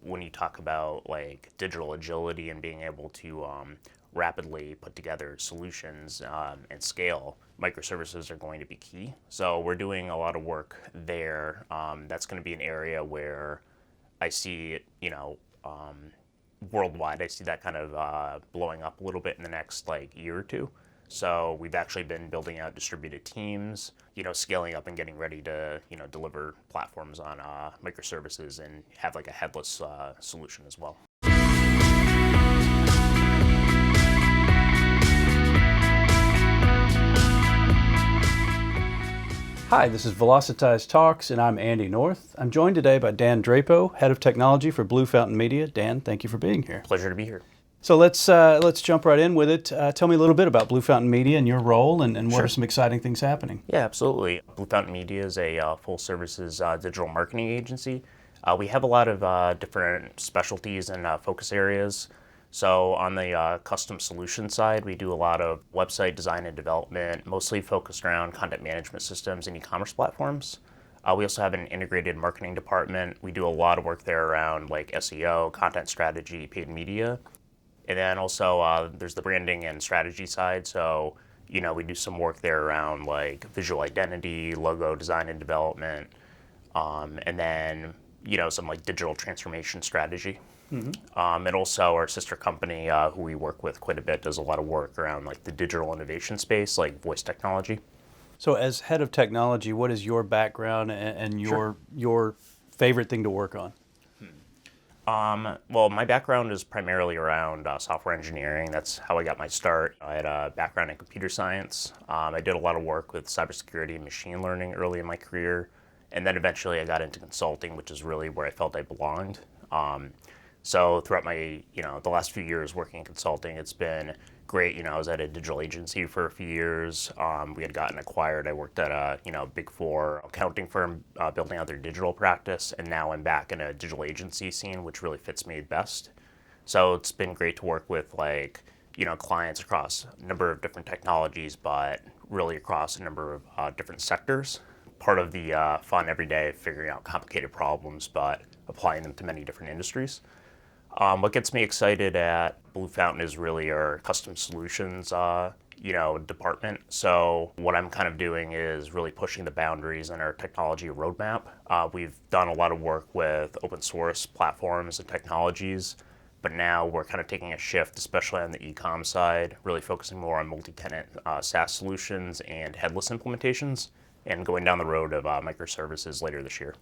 When you talk about like digital agility and being able to rapidly put together solutions and scale, microservices are going to be key. So we're doing a lot of work there. That's going to be an area where I see it, worldwide. I see that kind of blowing up a little bit in the next like year or two. So we've actually been building out distributed teams, scaling up and getting ready to, deliver platforms on microservices and have like a headless solution as well. Hi, this is Velocitize Talks, and I'm Andy North. I'm joined today by Dan Drapo, Head of Technology for Blue Fountain Media. Dan, thank you for being here. Pleasure to be here. So let's jump right in with it. Tell me a little bit about Blue Fountain Media and your role, and what are some exciting things happening? Yeah, absolutely. Blue Fountain Media is a full services digital marketing agency. We have a lot of different specialties and focus areas. So on the custom solution side, we do a lot of website design and development, mostly focused around content management systems and e-commerce platforms. We also have an integrated marketing department. We do a lot of work there around like SEO, content strategy, paid media. And then also there's the branding and strategy side. So, we do some work there around like visual identity, logo design and development, and then, some like digital transformation strategy. And also our sister company, who we work with quite a bit, does a lot of work around like the digital innovation space, like voice technology. So as head of technology, what is your background and your favorite thing to work on? Well, my background is primarily around software engineering. That's how I got my start. I had a background in computer science. I did a lot of work with cybersecurity and machine learning early in my career. And then eventually I got into consulting, which is really where I felt I belonged. So throughout my, the last few years working in consulting, it's been great. I was at a digital agency for a few years. We had gotten acquired. I worked at a, Big Four accounting firm building out their digital practice. And now I'm back in a digital agency scene, which really fits me best. So it's been great to work with like, clients across a number of different technologies, but really across a number of different sectors. Part of the fun every day, figuring out complicated problems, but applying them to many different industries. What gets me excited at Blue Fountain is really our custom solutions, department. So what I'm kind of doing is really pushing the boundaries in our technology roadmap. We've done a lot of work with open source platforms and technologies, but now we're kind of taking a shift, especially on the e-com side, really focusing more on multi-tenant SaaS solutions and headless implementations, and going down the road of microservices later this year.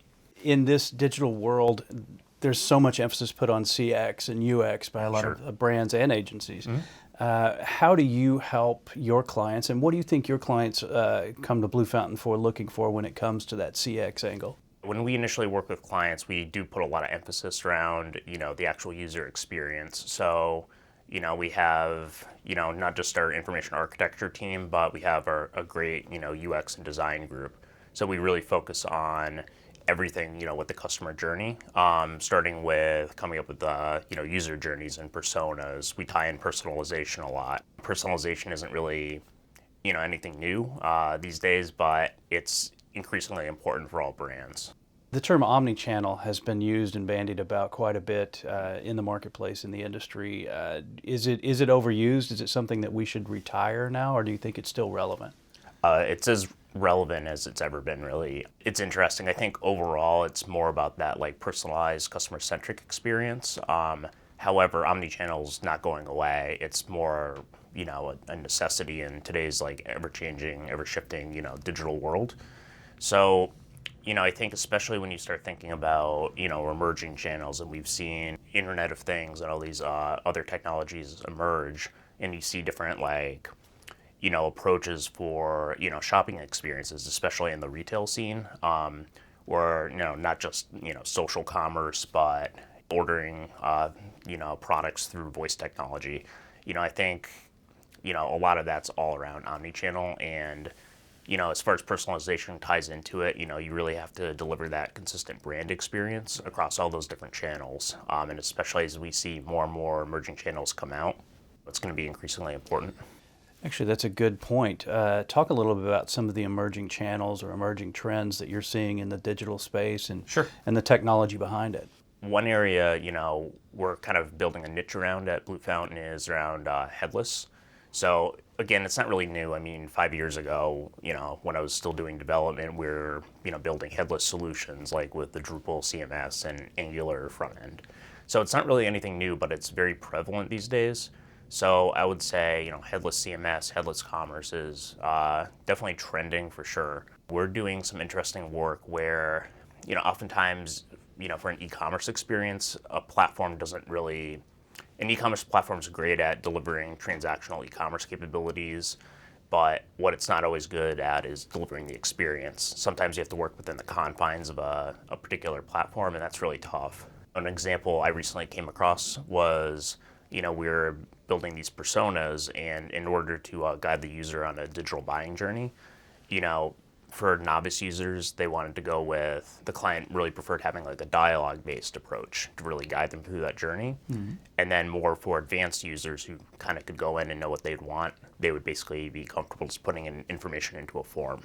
In this digital world, there's so much emphasis put on CX and UX by a lot of brands and agencies. How do you help your clients, and what do you think your clients come to Blue Fountain for, looking for when it comes to that CX angle? When we initially work with clients, we do put a lot of emphasis around, the actual user experience. So, we have, not just our information architecture team, but we have a great, UX and design group. So we really focus on everything, with the customer journey, starting with coming up with user journeys and personas. We tie in personalization a lot. Personalization isn't really, anything new these days, but it's increasingly important for all brands. The term omnichannel has been used and bandied about quite a bit in the marketplace, in the industry. Is it overused? Is it something that we should retire now, or do you think it's still relevant? It's as relevant as it's ever been, really. It's interesting. I think overall it's more about that like personalized customer-centric experience. However, omnichannel's not going away. It's more, a necessity in today's like ever-changing, ever-shifting, digital world. So, I think especially when you start thinking about, emerging channels, and we've seen Internet of Things and all these other technologies emerge, and you see different like, approaches for, shopping experiences, especially in the retail scene, where, not just, social commerce, but ordering, products through voice technology. I think, a lot of that's all around omnichannel, and, as far as personalization ties into it, you really have to deliver that consistent brand experience across all those different channels. And especially as we see more and more emerging channels come out, it's going to be increasingly important. Actually, that's a good point. Talk a little bit about some of the emerging channels or emerging trends that you're seeing in the digital space and the technology behind it. One area, we're kind of building a niche around at Blue Fountain is around headless. So again, it's not really new. I mean, 5 years ago, when I was still doing development, we are building headless solutions like with the Drupal CMS and Angular front end. So it's not really anything new, but it's very prevalent these days. So I would say, headless CMS, headless commerce is definitely trending for sure. We're doing some interesting work where, oftentimes, for an e-commerce experience, an e-commerce platform is great at delivering transactional e-commerce capabilities, but what it's not always good at is delivering the experience. Sometimes you have to work within the confines of a particular platform, and that's really tough. An example I recently came across was, we were building these personas, and in order to guide the user on a digital buying journey, you know, for novice users, they wanted to go with the client really preferred having like a dialogue-based approach to really guide them through that journey. And then more for advanced users who kind of could go in and know what they'd want, they would basically be comfortable just putting in information into a form.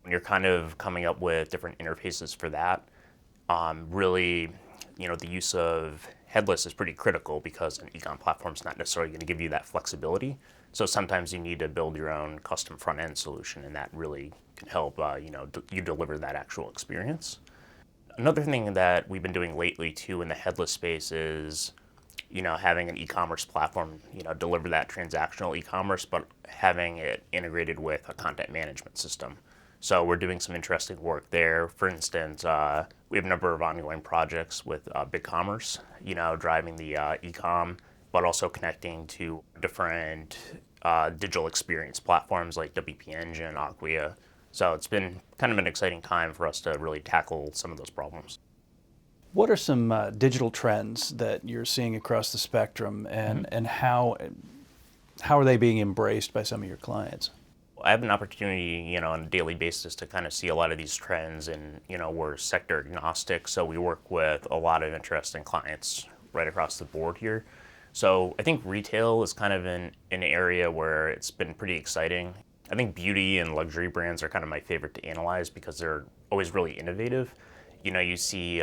When you're kind of coming up with different interfaces for that, really, the use of headless is pretty critical because an ecom platform is not necessarily going to give you that flexibility. So sometimes you need to build your own custom front end solution, and that really can help you deliver that actual experience. Another thing that we've been doing lately too in the headless space is having an e-commerce platform deliver that transactional e-commerce, but having it integrated with a content management system. So we're doing some interesting work there. For instance, we have a number of ongoing projects with BigCommerce, driving the e-com, but also connecting to different digital experience platforms like WP Engine, Acquia. So it's been kind of an exciting time for us to really tackle some of those problems. What are some digital trends that you're seeing across the spectrum, and how are they being embraced by some of your clients? I have an opportunity, on a daily basis to kind of see a lot of these trends, and we're sector agnostic, so we work with a lot of interesting clients right across the board here. So I think retail is kind of an area where it's been pretty exciting. I think beauty and luxury brands are kind of my favorite to analyze because they're always really innovative. You see,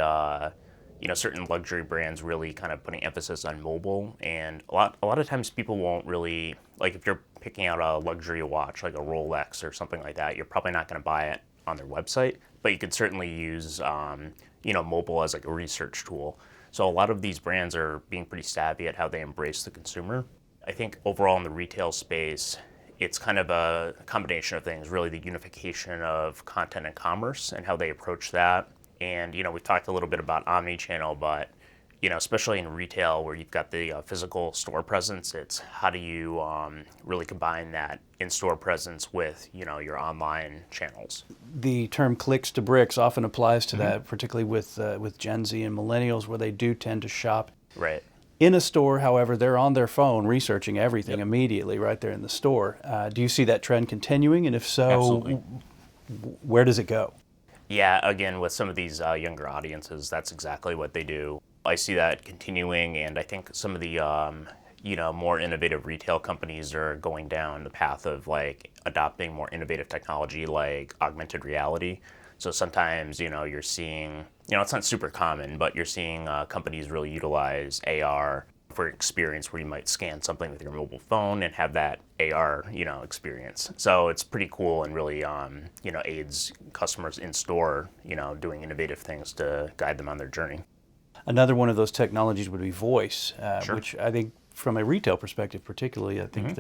certain luxury brands really kind of putting emphasis on mobile, and a lot of times people won't really, like if you're picking out a luxury watch like a Rolex or something like that, you're probably not going to buy it on their website, but you could certainly use, mobile as like a research tool. So a lot of these brands are being pretty savvy at how they embrace the consumer. I think overall in the retail space, it's kind of a combination of things, really the unification of content and commerce and how they approach that. And, we've talked a little bit about omni-channel, but, especially in retail where you've got the physical store presence, it's how do you really combine that in-store presence with, your online channels. The term clicks to bricks often applies to that, particularly with Gen Z and millennials, where they do tend to shop Right. in a store. However, they're on their phone researching everything immediately right there in the store. Do you see that trend continuing? And if so, Absolutely. where does it go? Yeah, again, with some of these younger audiences, that's exactly what they do. I see that continuing, and I think some of the more innovative retail companies are going down the path of like adopting more innovative technology like augmented reality. So sometimes you're seeing it's not super common, but you're seeing companies really utilize AR for experience where you might scan something with your mobile phone and have that AR, experience. So it's pretty cool and really, aids customers in store, doing innovative things to guide them on their journey. Another one of those technologies would be voice, Sure. which I think from a retail perspective particularly, I think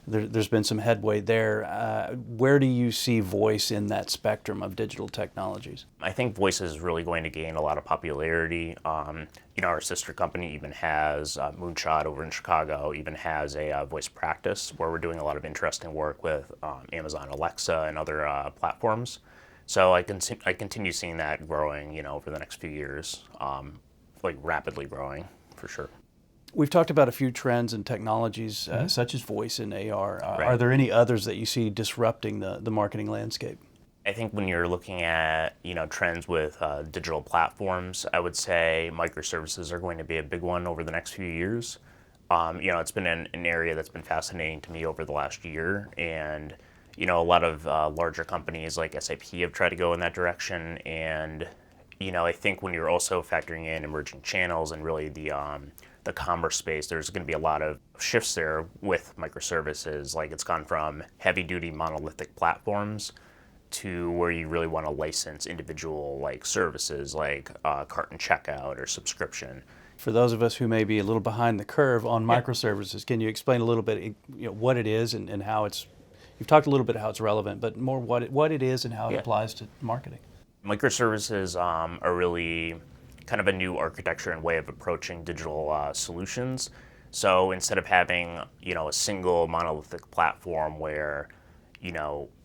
there's been some headway there. Where do you see voice in that spectrum of digital technologies? I think voice is really going to gain a lot of popularity. Our sister company even has Moonshot over in Chicago, even has a voice practice where we're doing a lot of interesting work with Amazon Alexa and other platforms. So I continue seeing that growing, over the next few years, like rapidly growing for sure. We've talked about a few trends and technologies such as voice and AR. Right. Are there any others that you see disrupting the marketing landscape? I think when you're looking at trends with digital platforms, I would say microservices are going to be a big one over the next few years. It's been an area that's been fascinating to me over the last year, and a lot of larger companies like SAP have tried to go in that direction, and I think when you're also factoring in emerging channels and really the commerce space, there's going to be a lot of shifts there with microservices. Like it's gone from heavy duty monolithic platforms to where you really want to license individual like services like cart and checkout or subscription. For those of us who may be a little behind the curve on microservices, can you explain a little bit, what it is and how it's? You've talked a little bit how it's relevant, but more what it is and how it applies to marketing. Microservices are really kind of a new architecture and way of approaching digital solutions. So instead of having a single monolithic platform where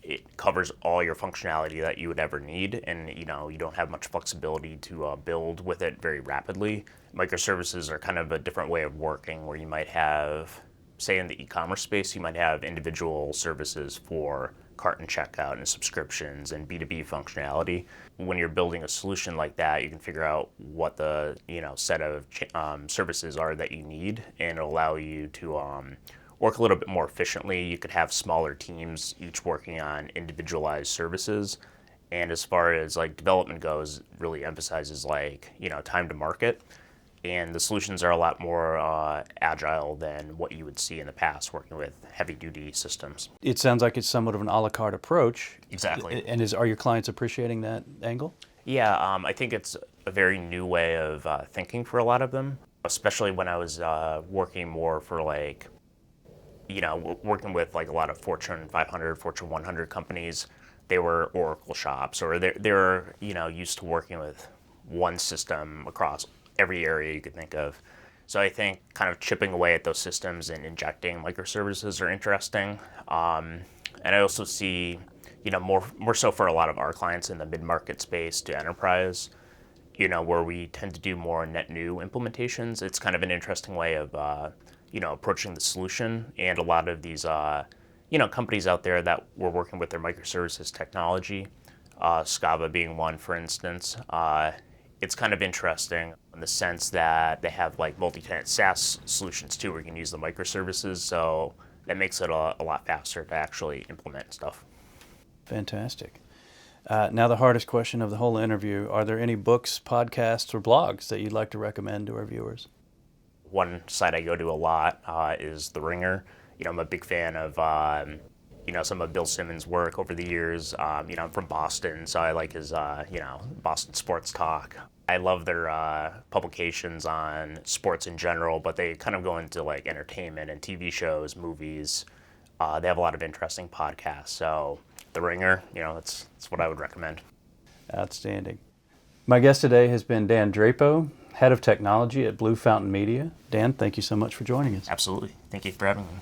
it covers all your functionality that you would ever need, and you don't have much flexibility to build with it very rapidly. Microservices are kind of a different way of working where you might have, say in the e-commerce space, you might have individual services for cart and checkout and subscriptions and B2B functionality. When you're building a solution like that, you can figure out what the set of services are that you need, and it'll allow you to work a little bit more efficiently. You could have smaller teams each working on individualized services. And as far as like development goes, it really emphasizes like time to market. And the solutions are a lot more agile than what you would see in the past working with heavy-duty systems. It sounds like it's somewhat of an a la carte approach. Exactly. And are your clients appreciating that angle? Yeah, I think it's a very new way of thinking for a lot of them, especially when I was working more for like, working with like a lot of Fortune 500, Fortune 100 companies. They were Oracle shops, or they're used to working with one system across every area you could think of. So I think kind of chipping away at those systems and injecting microservices are interesting. And I also see, more so for a lot of our clients in the mid-market space to enterprise, where we tend to do more net new implementations. It's kind of an interesting way of, approaching the solution. And a lot of these, companies out there that we're working with their microservices technology, Scava being one, for instance, it's kind of interesting in the sense that they have like multi-tenant SaaS solutions too, where you can use the microservices. So that makes it a lot faster to actually implement stuff. Fantastic. Now the hardest question of the whole interview, are there any books, podcasts, or blogs that you'd like to recommend to our viewers? One site I go to a lot is The Ringer. I'm a big fan of some of Bill Simmons' work over the years. I'm from Boston, so I like his Boston sports talk. I love their publications on sports in general, but they kind of go into like entertainment and TV shows, movies. They have a lot of interesting podcasts. So The Ringer, that's what I would recommend. Outstanding. My guest today has been Dan Drapeau, Head of Technology at Blue Fountain Media. Dan, thank you so much for joining us. Absolutely. Thank you for having me.